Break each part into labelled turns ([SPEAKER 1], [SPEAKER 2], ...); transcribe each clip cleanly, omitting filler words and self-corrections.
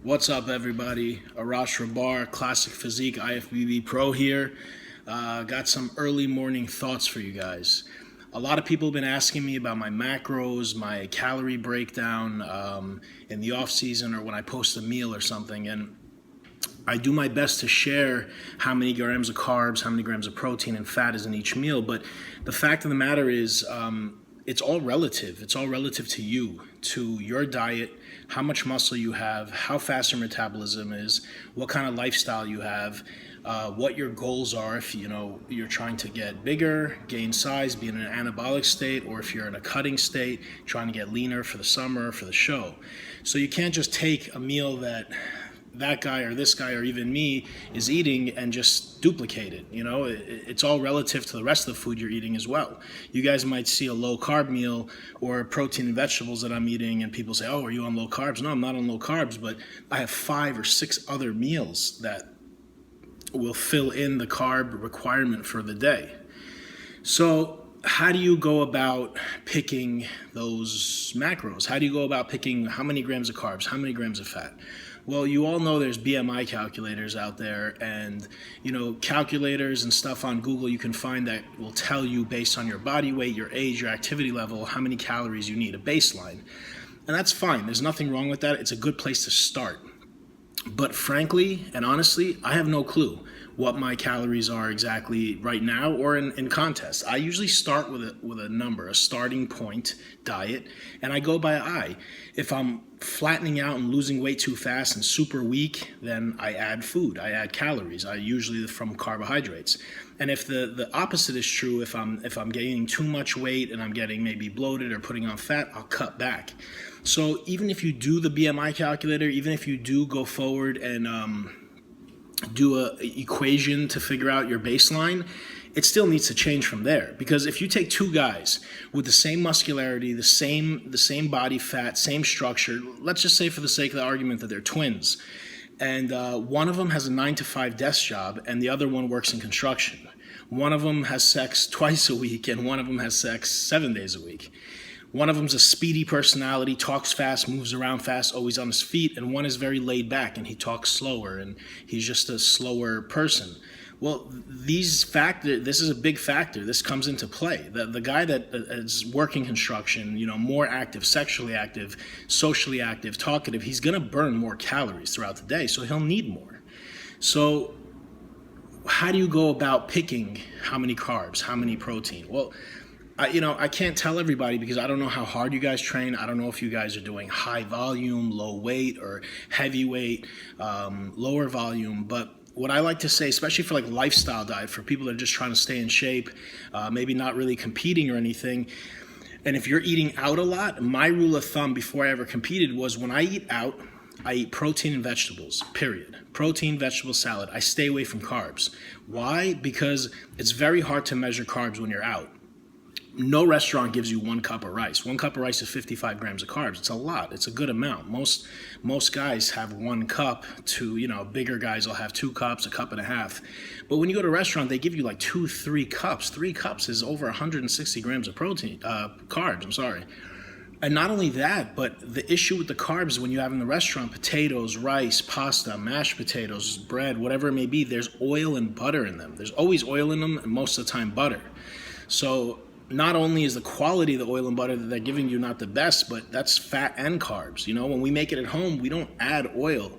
[SPEAKER 1] What's up, everybody? Arash Rabar, Classic Physique IFBB Pro here. Got some early morning thoughts for you guys. A lot of people have been asking me about my macros, my calorie breakdown in the off season or when I post a meal or something, and I do my best to share how many grams of carbs, how many grams of protein and fat is in each meal. But the fact of the matter is, it's all relative. It's all relative to you, to your diet, how much muscle you have, how fast your metabolism is, what kind of lifestyle you have, what your goals are. If you're trying to get bigger, gain size, be in an anabolic state, or if you're in a cutting state, trying to get leaner for the summer, for the show. So you can't just take a meal that guy or this guy or even me is eating and just duplicate it. It's all relative to the rest of the food you're eating as well. You guys might see a low carb meal or protein and vegetables that I'm eating and people say, oh, are you on low carbs? No, I'm not on low carbs, but I have 5 or 6 other meals that will fill in the carb requirement for the day. So how do you go about picking those macros? How do you go about picking how many grams of carbs, how many grams of fat? Well, you all know there's BMI calculators out there, and calculators and stuff on Google you can find that will tell you based on your body weight, your age, your activity level, how many calories you need, a baseline. And that's fine. There's nothing wrong with that. It's a good place to start. But frankly and honestly, I have no clue what my calories are exactly right now or in contests. I usually start with a number, a starting point diet, and I go by eye. If I'm flattening out and losing weight too fast and super weak, then I add food. I add calories. I usually from carbohydrates. And if the opposite is true, if I'm gaining too much weight and I'm getting maybe bloated or putting on fat, I'll cut back. So even if you do the BMI calculator, even if you do go forward and do a equation to figure out your baseline, it still needs to change from there. Because if you take 2 guys with the same muscularity, the same body fat, same structure, let's just say for the sake of the argument that they're twins, and one of them has a 9-to-5 desk job and the other one works in construction. One of them has sex twice a week and one of them has sex 7 days a week. One of them's a speedy personality, talks fast, moves around fast, always on his feet, and one is very laid back and he talks slower and he's just a slower person. Well, this is a big factor. This comes into play. The guy that is working construction, more active, sexually active, socially active, talkative, he's going to burn more calories throughout the day, so he'll need more. So how do you go about picking how many carbs, how many protein? Well, I can't tell everybody because I don't know how hard you guys train. I don't know if you guys are doing high volume, low weight, or heavy weight, lower volume. But what I like to say, especially for like lifestyle diet, for people that are just trying to stay in shape, maybe not really competing or anything, and if you're eating out a lot, my rule of thumb before I ever competed was when I eat out, I eat protein and vegetables, period. Protein, vegetable, salad. I stay away from carbs. Why? Because it's very hard to measure carbs when you're out. No restaurant gives you 1 cup of rice. 1 cup of rice is 55 grams of carbs. It's a lot. It's a good amount. Most guys have 1 cup to, bigger guys will have 2 cups, 1.5 cups. But when you go to a restaurant, they give you like 2-3 cups. 3 cups is over 160 grams of carbs. And not only that, but the issue with the carbs when you have in the restaurant, potatoes, rice, pasta, mashed potatoes, bread, whatever it may be, there's oil and butter in them. There's always oil in them and most of the time butter. So not only is the quality of the oil and butter that they're giving you not the best, but that's fat and carbs. When we make it at home, we don't add oil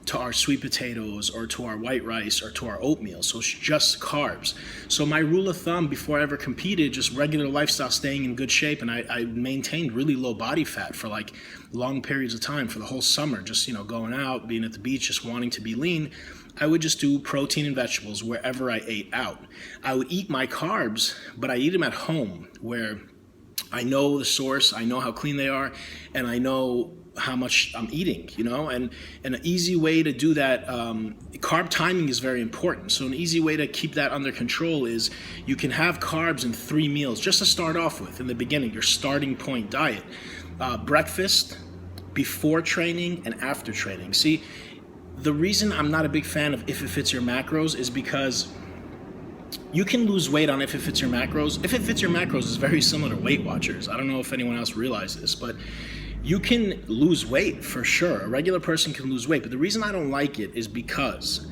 [SPEAKER 1] to our sweet potatoes or to our white rice or to our oatmeal. So it's just carbs. So my rule of thumb before I ever competed, just regular lifestyle, staying in good shape, and I maintained really low body fat for like long periods of time for the whole summer, just, going out, being at the beach, just wanting to be lean. I would just do protein and vegetables wherever I ate out. I would eat my carbs, but I eat them at home where I know the source, I know how clean they are, and I know how much I'm eating, and an easy way to do that, carb timing is very important. So an easy way to keep that under control is you can have carbs in 3 meals just to start off with in the beginning, your starting point diet. Breakfast, before training, and after training. See, the reason I'm not a big fan of If It Fits Your Macros is because you can lose weight on If It Fits Your Macros. If It Fits Your Macros is very similar to Weight Watchers. I don't know if anyone else realizes this, but You can lose weight for sure. A regular person can lose weight, but the reason I don't like it is because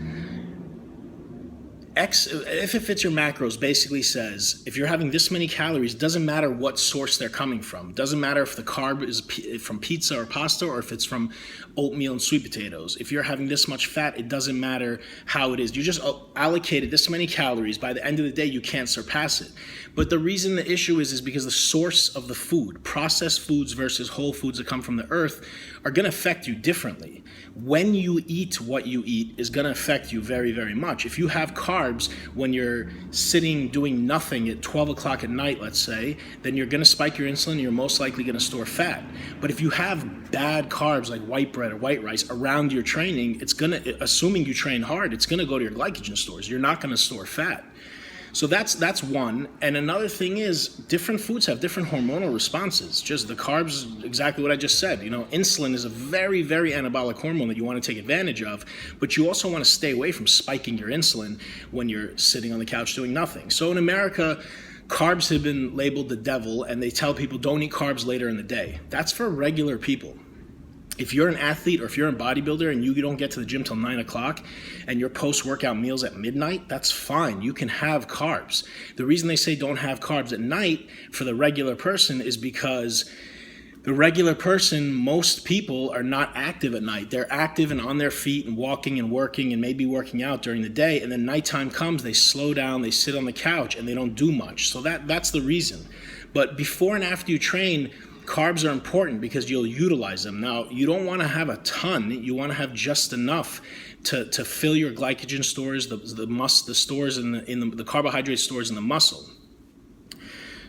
[SPEAKER 1] if it fits your macros basically says if you're having this many calories, doesn't matter what source they're coming from. Doesn't matter if the carb is from pizza or pasta or if it's from oatmeal and sweet potatoes. If you're having this much fat, it doesn't matter how it is. You just allocated this many calories. By the end of the day, you can't surpass it. But the reason the issue is because the source of the food, processed foods versus whole foods that come from the earth, are going to affect you differently. When you eat what you eat is going to affect you very, very much. If you have carbs when you're sitting doing nothing at 12 o'clock at night, let's say, then you're going to spike your insulin and you're most likely going to store fat. But if you have bad carbs like white bread or white rice around your training, it's going to, assuming you train hard, it's going to go to your glycogen stores. You're not going to store fat. So that's one. And another thing is different foods have different hormonal responses. Just the carbs, exactly what I just said. Insulin is a very, very anabolic hormone that you want to take advantage of, but you also want to stay away from spiking your insulin when you're sitting on the couch doing nothing. So in America, carbs have been labeled the devil, and they tell people don't eat carbs later in the day. That's for regular people. If you're an athlete or if you're a bodybuilder and you don't get to the gym till 9 o'clock and your post-workout meal's at midnight, that's fine. You can have carbs. The reason they say don't have carbs at night for the regular person is because the regular person, most people are not active at night. They're active and on their feet and walking and working and maybe working out during the day. And then nighttime comes, they slow down, they sit on the couch and they don't do much. So that's the reason. But before and after you train, carbs are important because you'll utilize them. Now, you don't want to have a ton. You want to have just enough to fill your glycogen stores, the stores in the carbohydrate stores in the muscle.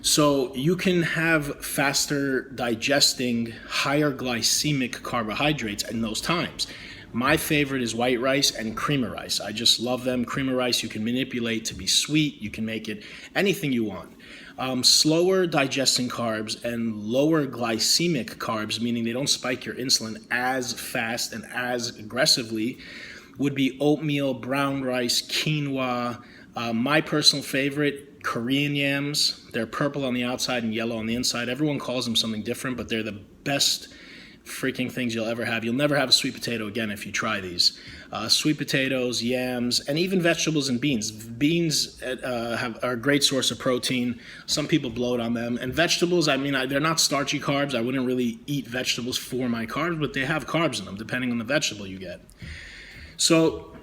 [SPEAKER 1] So you can have faster digesting, higher glycemic carbohydrates in those times. My favorite is white rice and cream of rice. I just love them. Cream of rice you can manipulate to be sweet. You can make it anything you want. Slower digesting carbs and lower glycemic carbs, meaning they don't spike your insulin as fast and as aggressively, would be oatmeal, brown rice, quinoa. My personal favorite, Korean yams. They're purple on the outside and yellow on the inside. Everyone calls them something different, but they're the best freaking things you'll ever have. You'll never have a sweet potato again if you try these. Sweet potatoes, yams, and even vegetables and beans. Beans are a great source of protein. Some people bloat on them. And vegetables, they're not starchy carbs. I wouldn't really eat vegetables for my carbs, but they have carbs in them depending on the vegetable you get. So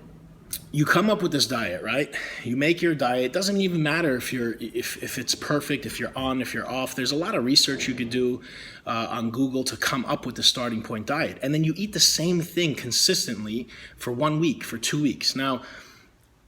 [SPEAKER 1] you come up with this diet, right? You make your diet. It doesn't even matter if it's perfect, if you're on, if you're off. There's a lot of research you could do on Google to come up with the starting point diet. And then you eat the same thing consistently for 1 week, for 2 weeks. Now,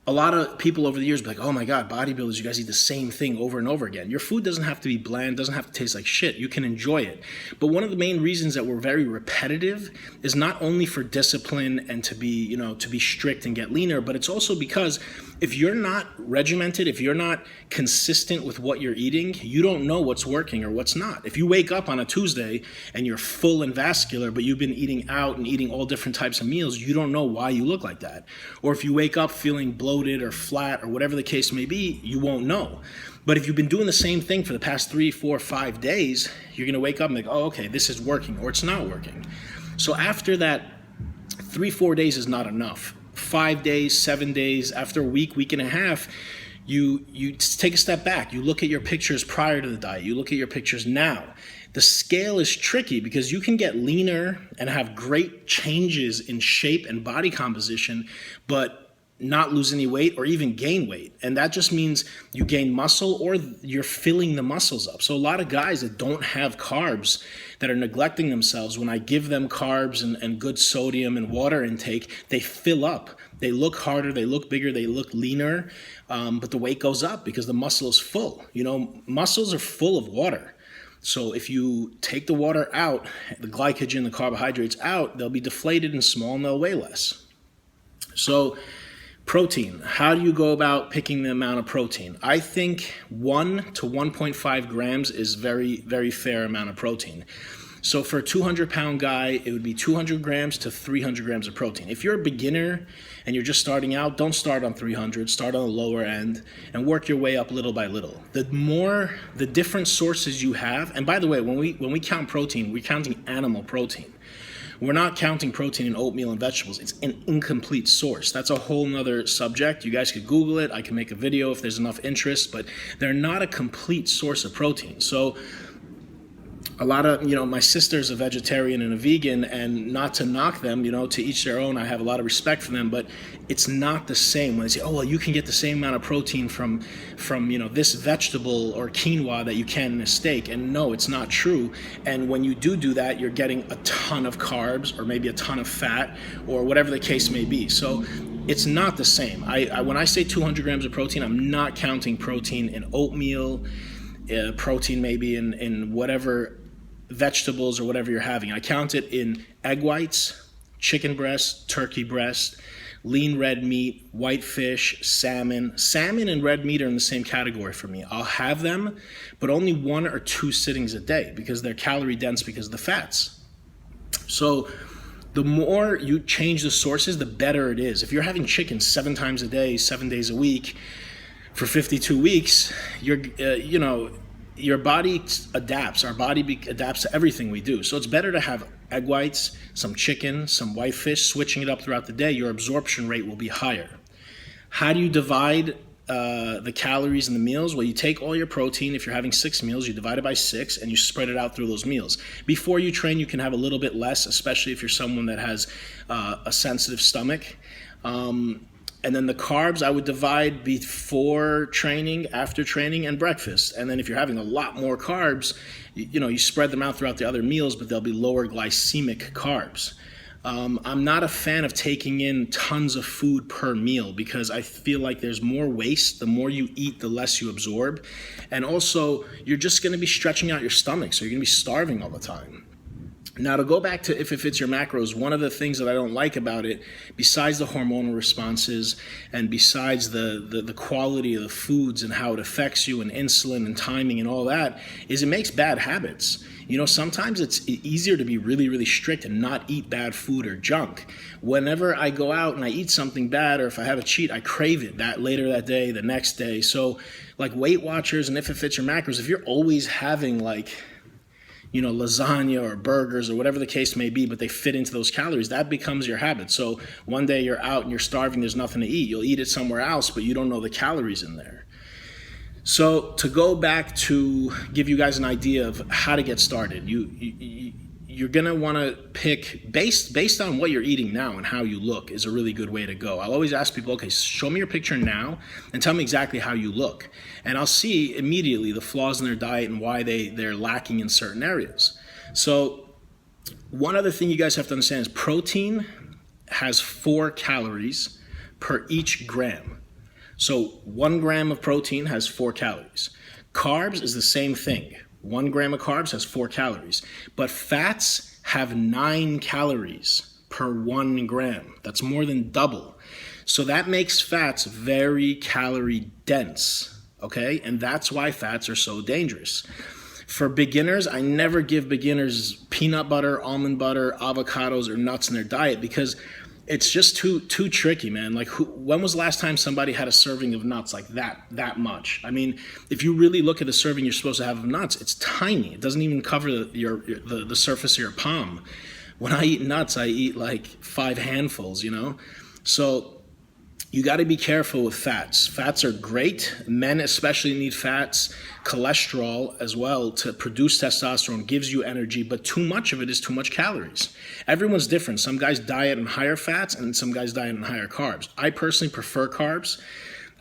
[SPEAKER 1] a lot of people over the years be like, oh my God, bodybuilders, you guys eat the same thing over and over again. Your food doesn't have to be bland, doesn't have to taste like shit. You can enjoy it. But one of the main reasons that we're very repetitive is not only for discipline and to be strict and get leaner, but it's also because if you're not regimented, if you're not consistent with what you're eating, you don't know what's working or what's not. If you wake up on a Tuesday and you're full and vascular, but you've been eating out and eating all different types of meals, you don't know why you look like that. Or if you wake up feeling bloated or flat or whatever the case may be, you won't know. But if you've been doing the same thing for the past 3, 4, 5 days, you're going to wake up and be like, oh, okay, this is working or it's not working. So after that, 3, 4 days is not enough. 5 days, 7 days, after a week, week and a half, you take a step back. You look at your pictures prior to the diet. You look at your pictures now. The scale is tricky because you can get leaner and have great changes in shape and body composition, but not lose any weight or even gain weight. And that just means you gain muscle or you're filling the muscles up. So a lot of guys that don't have carbs, that are neglecting themselves, when I give them carbs and good sodium and water intake, they fill up. They look harder, they look bigger, they look leaner, but the weight goes up because the muscle is full. Muscles are full of water. So if you take the water out, the glycogen, the carbohydrates out, they'll be deflated and small and they'll weigh less. So protein, how do you go about picking the amount of protein? I think 1 to 1.5 grams is very, very fair amount of protein. So for a 200-pound guy, it would be 200 grams to 300 grams of protein. If you're a beginner and you're just starting out, don't start on 300, start on the lower end and work your way up little by little. The different sources you have, and by the way, when we count protein, we're counting animal protein. We're not counting protein in oatmeal and vegetables. It's an incomplete source. That's a whole nother subject. You guys could Google it. I can make a video if there's enough interest, but they're not a complete source of protein. So a lot of, my sister's a vegetarian and a vegan, and not to knock them, to each their own. I have a lot of respect for them, but it's not the same when they say, oh, well, you can get the same amount of protein from this vegetable or quinoa that you can in a steak. And no, it's not true. And when you do that, you're getting a ton of carbs or maybe a ton of fat or whatever the case may be. So it's not the same. When I say 200 grams of protein, I'm not counting protein in oatmeal, protein maybe in whatever vegetables or whatever you're having. I count it in egg whites, chicken breast, turkey breast, lean red meat, white fish, salmon. Salmon and red meat are in the same category for me. I'll have them, but only 1 or 2 sittings a day because they're calorie dense because of the fats. So the more you change the sources, the better it is. If you're having chicken 7 times a day, 7 days a week for 52 weeks, your body adapts. Our body adapts to everything we do. So it's better to have egg whites, some chicken, some white fish, switching it up throughout the day. Your absorption rate will be higher. How do you divide the calories in the meals? Well, you take all your protein. If you're having 6 meals, you divide it by 6 and you spread it out through those meals. Before you train, you can have a little bit less, especially if you're someone that has a sensitive stomach. And then the carbs, I would divide before training, after training, and breakfast. And then if you're having a lot more carbs, you spread them out throughout the other meals, but they'll be lower glycemic carbs. I'm not a fan of taking in tons of food per meal because I feel like there's more waste. The more you eat, the less you absorb. And also, you're just going to be stretching out your stomach, so you're going to be starving all the time. Now, to go back to if it fits your macros, one of the things that I don't like about it, besides the hormonal responses and besides the quality of the foods and how it affects you and insulin and timing and all that, is it makes bad habits. Sometimes it's easier to be really, really strict and not eat bad food or junk. Whenever I go out and I eat something bad or if I have a cheat, I crave it later that day, the next day. So like Weight Watchers and if it fits your macros, if you're always having lasagna or burgers or whatever the case may be, but they fit into those calories, that becomes your habit. So one day you're out and you're starving, there's nothing to eat. You'll eat it somewhere else, but you don't know the calories in there. So to go back to give you guys an idea of how to get started, you're going to want to pick, based on what you're eating now and how you look is a really good way to go. I'll always ask people, okay, show me your picture now and tell me exactly how you look. And I'll see immediately the flaws in their diet and why they're lacking in certain areas. So one other thing you guys have to understand is protein has 4 calories per each gram. So 1 gram of protein has 4 calories. Carbs is the same thing. 1 gram of carbs has 4 calories, but fats have 9 calories per 1 gram. That's more than double. So that makes fats very calorie dense, okay? And that's why fats are so dangerous. For beginners, I never give beginners peanut butter, almond butter, avocados, or nuts in their diet because it's just too tricky, man. Like, when was the last time somebody had a serving of nuts like that much? I mean, if you really look at the serving you're supposed to have of nuts, it's tiny. It doesn't even cover the surface of your palm. When I eat nuts, I eat like 5 handfuls, So you got to be careful with fats. Fats are great. Men especially need fats. Cholesterol as well to produce testosterone gives you energy, but too much of it is too much calories. Everyone's different. Some guys diet on higher fats and some guys diet on higher carbs. I personally prefer carbs.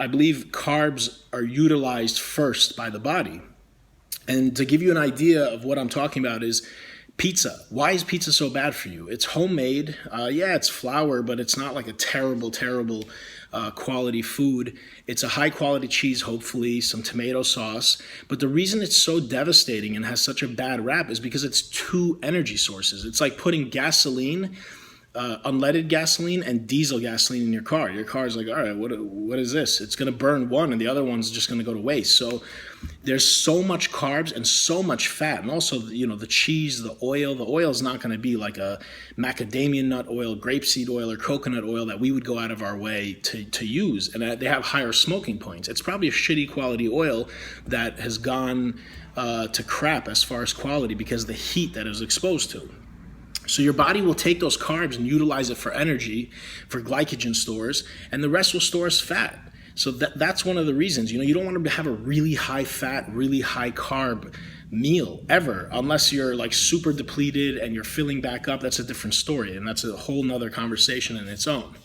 [SPEAKER 1] I believe carbs are utilized first by the body. And to give you an idea of what I'm talking about is pizza. Why is pizza so bad for you? It's homemade. It's flour, but it's not like a terrible quality food. It's a high quality cheese, hopefully, some tomato sauce. But the reason it's so devastating and has such a bad rap is because it's 2 energy sources. It's like putting gasoline unleaded gasoline and diesel gasoline in your car. Your car is like, all right, what is this? It's going to burn one and the other one's just going to go to waste. So there's so much carbs and so much fat. And also, the cheese, the oil is not going to be like a macadamia nut oil, grapeseed oil, or coconut oil that we would go out of our way to use. And they have higher smoking points. It's probably a shitty quality oil that has gone to crap as far as quality because of the heat that it was exposed to. So your body will take those carbs and utilize it for energy, for glycogen stores, and the rest will store as fat. So that's one of the reasons. You don't want to have a really high fat, really high carb meal ever, unless you're like super depleted and you're filling back up. That's a different story, and that's a whole nother conversation in its own.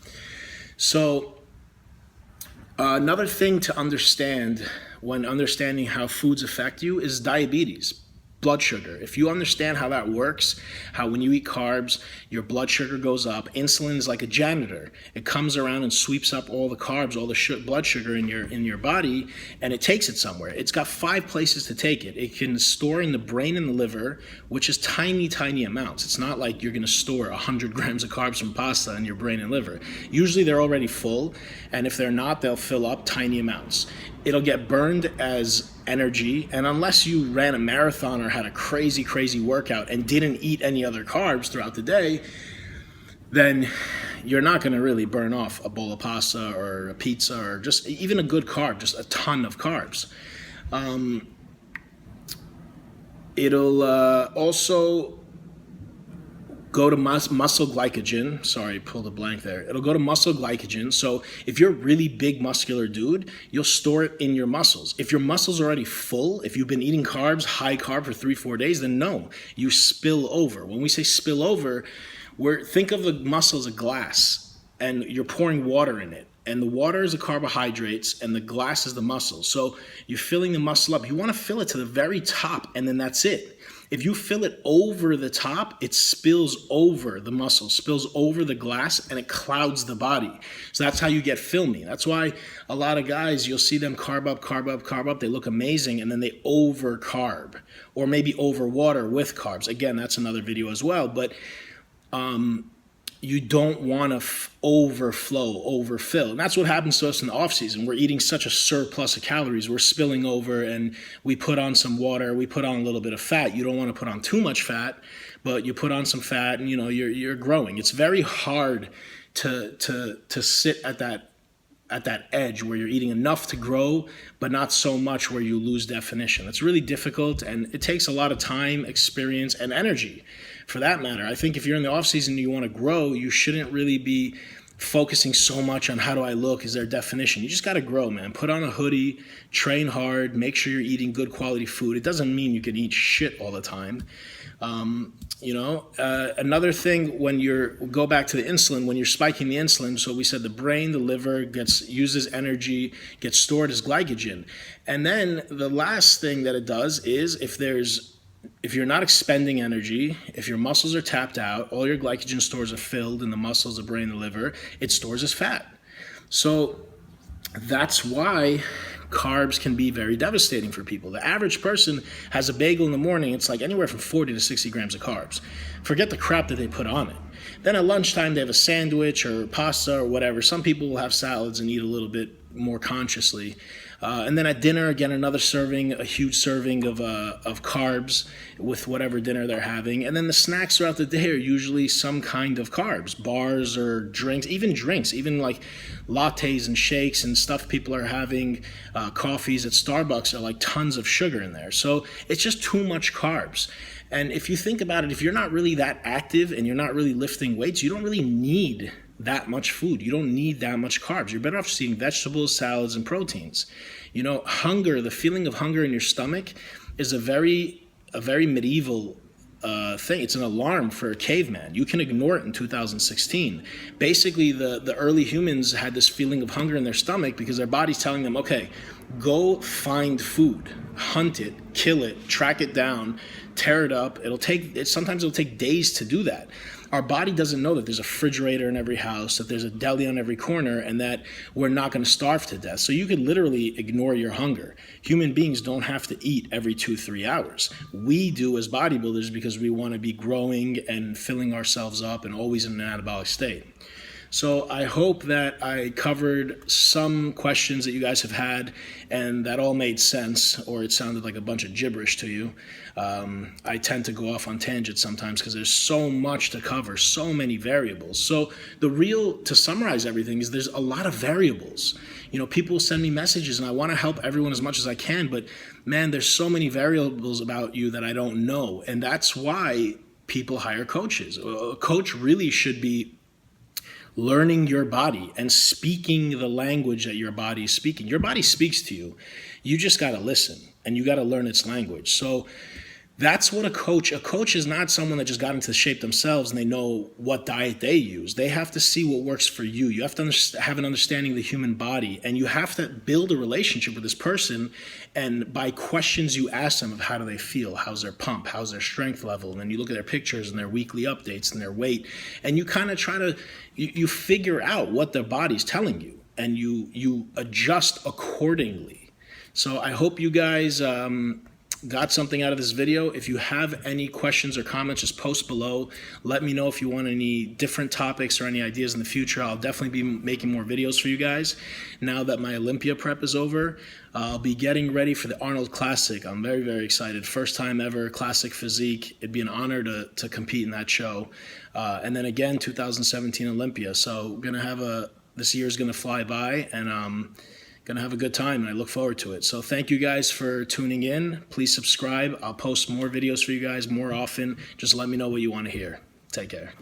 [SPEAKER 1] So another thing to understand when understanding how foods affect you is diabetes. Blood sugar. If you understand how that works, how when you eat carbs, your blood sugar goes up. Insulin is like a janitor. It comes around and sweeps up all the carbs, all the blood sugar in your body, and it takes it somewhere. It's got 5 places to take it. It can store in the brain and the liver, which is tiny, tiny amounts. It's not like you're going to store 100 grams of carbs from pasta in your brain and liver. Usually they're already full, and if they're not, they'll fill up tiny amounts. It'll get burned as energy, and unless you ran a marathon or had a crazy, crazy workout and didn't eat any other carbs throughout the day, then you're not going to really burn off a bowl of pasta or a pizza or just even a good carb, just a ton of carbs. It'll also go to muscle glycogen. Sorry, pulled a blank there. It'll go to muscle glycogen. So if you're a really big muscular dude, you'll store it in your muscles. If your muscles are already full, if you've been eating carbs, high carb for 3-4 days, then no, you spill over. When we say spill over, think of the muscle as a glass and you're pouring water in it. And the water is the carbohydrates and the glass is the muscle. So you're filling the muscle up. You want to fill it to the very top and then that's it. If you fill it over the top, it spills over the muscle, spills over the glass, and it clouds the body. So that's how you get filmy. That's why a lot of guys, you'll see them carb up. They look amazing, and then they over carb, or maybe over water with carbs. Again, that's another video as well. But you don't want to overfill. And that's what happens to us in the off season. We're eating such a surplus of calories. We're spilling over and we put on some water. We put on a little bit of fat. You don't want to put on too much fat, but you put on some fat and you're growing. It's very hard to sit at that edge where you're eating enough to grow, but not so much where you lose definition. It's really difficult, and it takes a lot of time, experience, and energy for that matter. I think if you're in the off season and you want to grow, you shouldn't really be focusing so much on how do I look, is there definition. You just got to grow, man. Put on a hoodie, train hard, make sure you're eating good quality food. It doesn't mean you can eat shit all the time. Another thing, go back to the insulin, when you're spiking the insulin, so we said the brain, the liver uses energy, gets stored as glycogen. And then the last thing that it does is if you're not expending energy, if your muscles are tapped out, all your glycogen stores are filled in the muscles, the brain, the liver, it stores as fat. So that's why carbs can be very devastating for people. The average person has a bagel in the morning, it's like anywhere from 40 to 60 grams of carbs. Forget the crap that they put on it. Then at lunchtime, they have a sandwich or pasta or whatever. Some people will have salads and eat a little bit more consciously. And then at dinner, again, another serving, a huge serving of carbs with whatever dinner they're having. And then the snacks throughout the day are usually some kind of carbs, bars or drinks, even like lattes and shakes and stuff people are having, coffees at Starbucks are like tons of sugar in there. So it's just too much carbs. And if you think about it, if you're not really that active and you're not really lifting weights, you don't really need that much food. You don't need that much carbs. You're better off just eating vegetables, salads, and proteins. Hunger, the feeling of hunger in your stomach is a very medieval thing. It's an alarm for a caveman. You can ignore it in 2016. Basically, the early humans had this feeling of hunger in their stomach because their body's telling them, okay, go find food, hunt it, kill it, track it down, tear it up. Sometimes it'll take days to do that. Our body doesn't know that there's a refrigerator in every house, that there's a deli on every corner, and that we're not going to starve to death. So you could literally ignore your hunger. Human beings don't have to eat every 2-3 hours. We do as bodybuilders because we want to be growing and filling ourselves up and always in an anabolic state. So I hope that I covered some questions that you guys have had and that all made sense, or it sounded like a bunch of gibberish to you. I tend to go off on tangents sometimes because there's so much to cover, so many variables. So to summarize everything, is there's a lot of variables. People send me messages and I want to help everyone as much as I can, but man, there's so many variables about you that I don't know. And that's why people hire coaches. A coach really should be learning your body and speaking the language that your body is speaking. Your body speaks to you. You just got to listen and you got to learn its language. So that's what a coach is not someone that just got into shape themselves and they know what diet they use. They have to see what works for you. You have to have an understanding of the human body, and you have to build a relationship with this person. And by questions you ask them of how do they feel, how's their pump, how's their strength level, and then you look at their pictures and their weekly updates and their weight, and you kind of try to, you figure out what their body's telling you, and you adjust accordingly. So I hope you guys got something out of this video. If you have any questions or comments, just post below. Let me know if you want any different topics or any ideas in the future. I'll definitely be making more videos for you guys. Now that my Olympia prep is over, I'll be getting ready for the Arnold Classic. I'm very, very excited. First time ever, classic physique. It'd be an honor to compete in that show. And then again, 2017 Olympia. So this year's gonna fly by, and going to have a good time, and I look forward to it. So thank you guys for tuning in. Please subscribe. I'll post more videos for you guys more often. Just let me know what you want to hear. Take care.